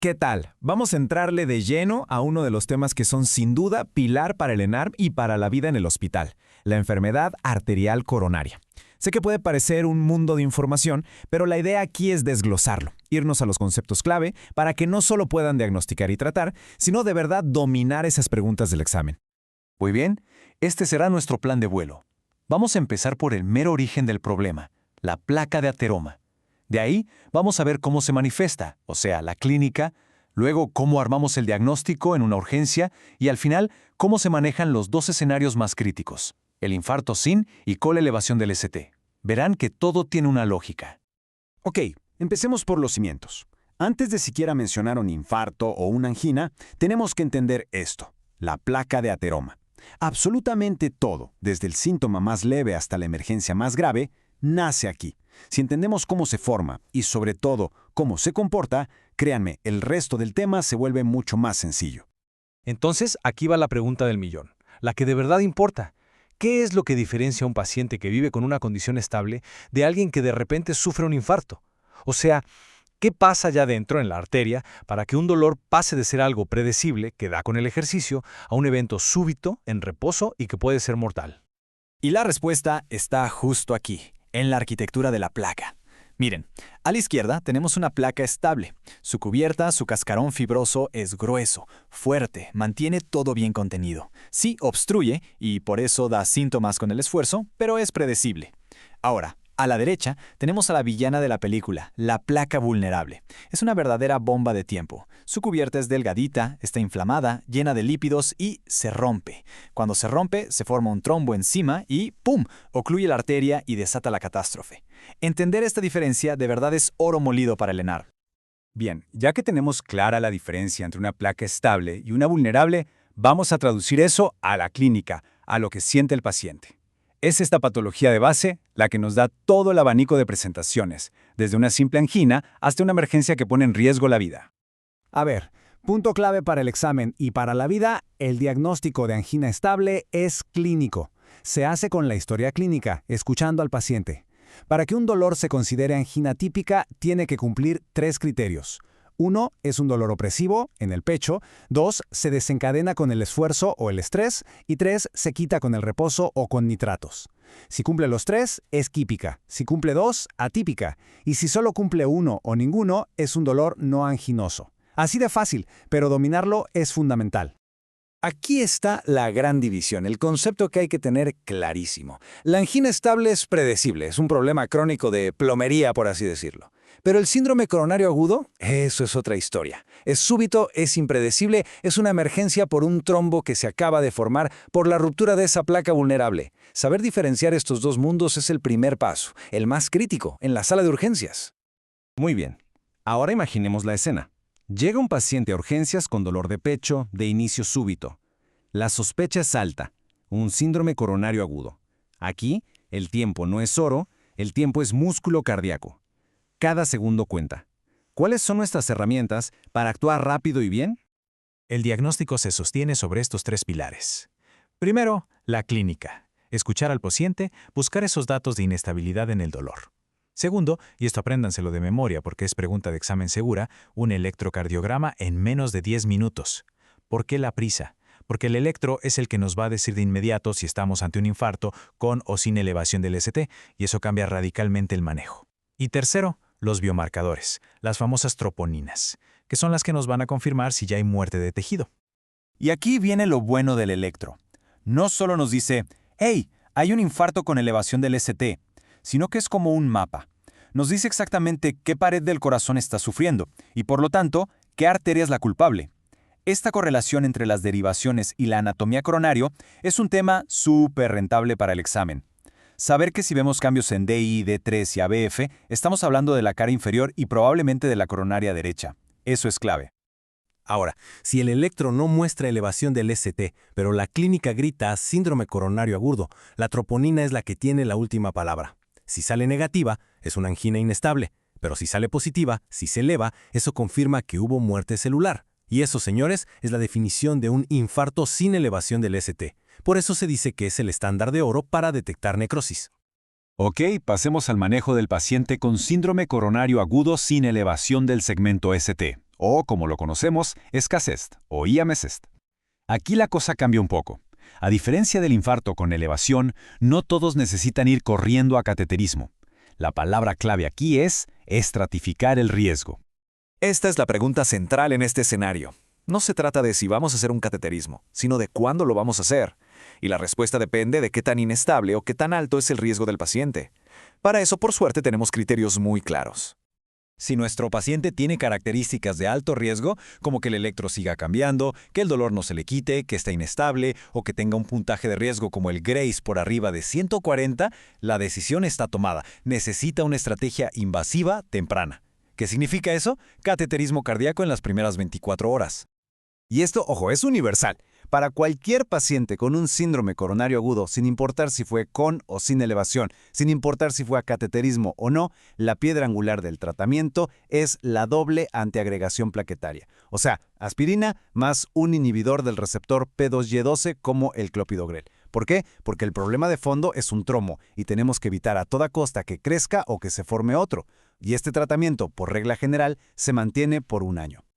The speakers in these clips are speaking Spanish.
¿Qué tal? Vamos a entrarle de lleno a uno de los temas que son sin duda pilar para el ENARM y para la vida en el hospital, la enfermedad arterial coronaria. Sé que puede parecer un mundo de información, pero la idea aquí es desglosarlo, irnos a los conceptos clave para que no solo puedan diagnosticar y tratar, sino de verdad dominar esas preguntas del examen. Muy bien, este será nuestro plan de vuelo. Vamos a empezar por el mero origen del problema, la placa de ateroma. De ahí vamos a ver cómo se manifiesta, o sea, la clínica, luego cómo armamos el diagnóstico en una urgencia y al final cómo se manejan los dos escenarios más críticos, el infarto sin y con elevación del ST. Verán que todo tiene una lógica. Ok, empecemos por los cimientos. Antes de siquiera mencionar un infarto o una angina, tenemos que entender esto, la placa de ateroma. Absolutamente todo, desde el síntoma más leve hasta la emergencia más grave, nace aquí. Si entendemos cómo se forma y sobre todo cómo se comporta, créanme, el resto del tema se vuelve mucho más sencillo. Entonces, aquí va la pregunta del millón, la que de verdad importa. ¿Qué es lo que diferencia a un paciente que vive con una condición estable de alguien que de repente sufre un infarto? O sea, ¿qué pasa allá dentro en la arteria para que un dolor pase de ser algo predecible, que da con el ejercicio, a un evento súbito, en reposo y que puede ser mortal? Y la respuesta está justo aquí, en la arquitectura de la placa. Miren, a la izquierda tenemos una placa estable. Su cubierta, su cascarón fibroso es grueso, fuerte, mantiene todo bien contenido. Sí obstruye y por eso da síntomas con el esfuerzo, pero es predecible. Ahora, a la derecha tenemos a la villana de la película, la placa vulnerable. Es una verdadera bomba de tiempo. Su cubierta es delgadita, está inflamada, llena de lípidos y se rompe. Cuando se rompe, se forma un trombo encima y ¡pum!, ocluye la arteria y desata la catástrofe. Entender esta diferencia de verdad es oro molido para el ENARM. Bien, ya que tenemos clara la diferencia entre una placa estable y una vulnerable, vamos a traducir eso a la clínica, a lo que siente el paciente. Es esta patología de base la que nos da todo el abanico de presentaciones, desde una simple angina hasta una emergencia que pone en riesgo la vida. A ver, punto clave para el examen y para la vida, el diagnóstico de angina estable es clínico. Se hace con la historia clínica, escuchando al paciente. Para que un dolor se considere angina típica, tiene que cumplir 3 criterios. 1. Es un dolor opresivo, en el pecho. 2. Se desencadena con el esfuerzo o el estrés. Y 3. Se quita con el reposo o con nitratos. Si cumple los 3, es quípica. Si cumple 2, atípica. Y si solo cumple 1 o ninguno, es un dolor no anginoso. Así de fácil, pero dominarlo es fundamental. Aquí está la gran división, el concepto que hay que tener clarísimo. La angina estable es predecible, es un problema crónico de plomería, por así decirlo. Pero el síndrome coronario agudo, eso es otra historia. Es súbito, es impredecible, es una emergencia por un trombo que se acaba de formar por la ruptura de esa placa vulnerable. Saber diferenciar estos dos mundos es el primer paso, el más crítico, en la sala de urgencias. Muy bien. Ahora imaginemos la escena. Llega un paciente a urgencias con dolor de pecho de inicio súbito. La sospecha es alta, un síndrome coronario agudo. Aquí, el tiempo no es oro, el tiempo es músculo cardíaco. Cada segundo cuenta. ¿Cuáles son nuestras herramientas para actuar rápido y bien? El diagnóstico se sostiene sobre estos 3 pilares. Primero, la clínica. Escuchar al paciente, buscar esos datos de inestabilidad en el dolor. Segundo, y esto apréndanselo de memoria porque es pregunta de examen segura, un electrocardiograma en menos de 10 minutos. ¿Por qué la prisa? Porque el electro es el que nos va a decir de inmediato si estamos ante un infarto con o sin elevación del ST, y eso cambia radicalmente el manejo. Y tercero, los biomarcadores, las famosas troponinas, que son las que nos van a confirmar si ya hay muerte de tejido. Y aquí viene lo bueno del electro. No solo nos dice, hey, hay un infarto con elevación del ST, sino que es como un mapa. Nos dice exactamente qué pared del corazón está sufriendo y, por lo tanto, qué arteria es la culpable. Esta correlación entre las derivaciones y la anatomía coronario es un tema súper rentable para el examen. Saber que si vemos cambios en DI, D3 y ABF, estamos hablando de la cara inferior y probablemente de la coronaria derecha. Eso es clave. Ahora, si el electro no muestra elevación del ST, pero la clínica grita síndrome coronario agudo, la troponina es la que tiene la última palabra. Si sale negativa, es una angina inestable, pero si sale positiva, si se eleva, eso confirma que hubo muerte celular. Y eso, señores, es la definición de un infarto sin elevación del ST. Por eso se dice que es el estándar de oro para detectar necrosis. Ok, pasemos al manejo del paciente con síndrome coronario agudo sin elevación del segmento ST, o como lo conocemos, escasez o IAMESEST. Aquí la cosa cambia un poco. A diferencia del infarto con elevación, no todos necesitan ir corriendo a cateterismo. La palabra clave aquí es estratificar el riesgo. Esta es la pregunta central en este escenario. No se trata de si vamos a hacer un cateterismo, sino de cuándo lo vamos a hacer. Y la respuesta depende de qué tan inestable o qué tan alto es el riesgo del paciente. Para eso, por suerte, tenemos criterios muy claros. Si nuestro paciente tiene características de alto riesgo, como que el electro siga cambiando, que el dolor no se le quite, que esté inestable o que tenga un puntaje de riesgo como el GRACE por arriba de 140, la decisión está tomada. Necesita una estrategia invasiva temprana. ¿Qué significa eso? Cateterismo cardíaco en las primeras 24 horas. Y esto, ojo, es universal. Para cualquier paciente con un síndrome coronario agudo, sin importar si fue con o sin elevación, sin importar si fue a cateterismo o no, la piedra angular del tratamiento es la doble antiagregación plaquetaria. O sea, aspirina más un inhibidor del receptor P2Y12 como el clopidogrel. ¿Por qué? Porque el problema de fondo es un tromo y tenemos que evitar a toda costa que crezca o que se forme otro. Y este tratamiento, por regla general, se mantiene por un año.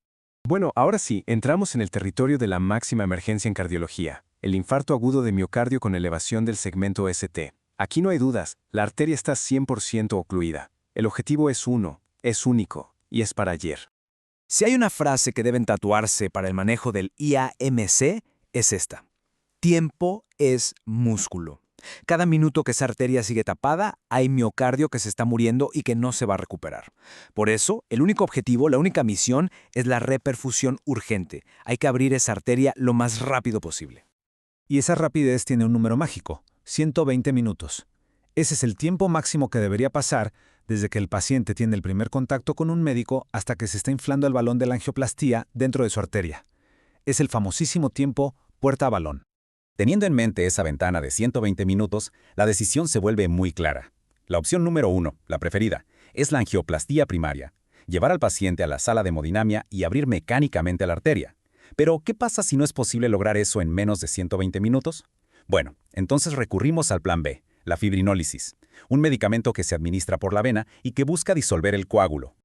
Bueno, ahora sí, entramos en el territorio de la máxima emergencia en cardiología, el infarto agudo de miocardio con elevación del segmento ST. Aquí no hay dudas, la arteria está 100% ocluida. El objetivo es uno, es único, y es para ayer. Si hay una frase que deben tatuarse para el manejo del IAMC, es esta. Tiempo es músculo. Cada minuto que esa arteria sigue tapada, hay miocardio que se está muriendo y que no se va a recuperar. Por eso, el único objetivo, la única misión, es la reperfusión urgente. Hay que abrir esa arteria lo más rápido posible. Y esa rapidez tiene un número mágico, 120 minutos. Ese es el tiempo máximo que debería pasar desde que el paciente tiene el primer contacto con un médico hasta que se está inflando el balón de la angioplastía dentro de su arteria. Es el famosísimo tiempo puerta a balón. Teniendo en mente esa ventana de 120 minutos, la decisión se vuelve muy clara. La opción número 1, la preferida, es la angioplastía primaria. Llevar al paciente a la sala de hemodinamia y abrir mecánicamente la arteria. Pero, ¿qué pasa si no es posible lograr eso en menos de 120 minutos? Bueno, entonces recurrimos al plan B, la fibrinólisis, un medicamento que se administra por la vena y que busca disolver el coágulo.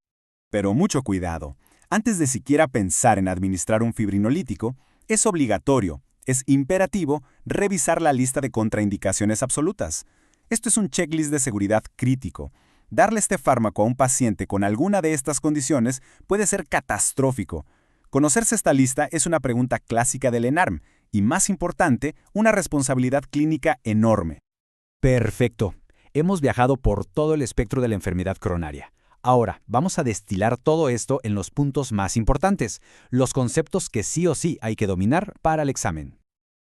Pero mucho cuidado. Antes de siquiera pensar en administrar un fibrinolítico, es obligatorio, es imperativo revisar la lista de contraindicaciones absolutas. Esto es un checklist de seguridad crítico. Darle este fármaco a un paciente con alguna de estas condiciones puede ser catastrófico. Conocerse esta lista es una pregunta clásica del ENARM y, más importante, una responsabilidad clínica enorme. Perfecto. Hemos viajado por todo el espectro de la enfermedad coronaria. Ahora, vamos a destilar todo esto en los puntos más importantes, los conceptos que sí o sí hay que dominar para el examen.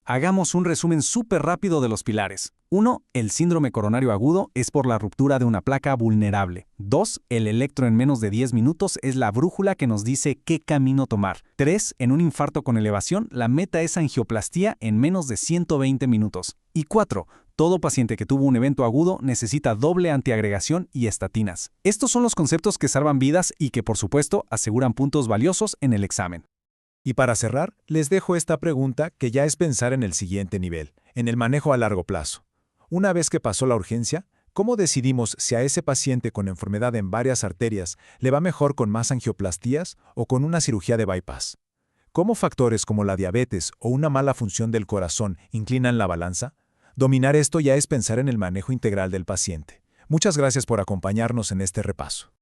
Hagamos un resumen súper rápido de los pilares. 1. El síndrome coronario agudo es por la ruptura de una placa vulnerable. 2. El electro en menos de 10 minutos es la brújula que nos dice qué camino tomar. 3. En un infarto con elevación, la meta es angioplastía en menos de 120 minutos. Y 4. Todo paciente que tuvo un evento agudo necesita doble antiagregación y estatinas. Estos son los conceptos que salvan vidas y que, por supuesto, aseguran puntos valiosos en el examen. Y para cerrar, les dejo esta pregunta que ya es pensar en el siguiente nivel, en el manejo a largo plazo. Una vez que pasó la urgencia, ¿cómo decidimos si a ese paciente con enfermedad en varias arterias le va mejor con más angioplastías o con una cirugía de bypass? ¿Cómo factores como la diabetes o una mala función del corazón inclinan la balanza? Dominar esto ya es pensar en el manejo integral del paciente. Muchas gracias por acompañarnos en este repaso.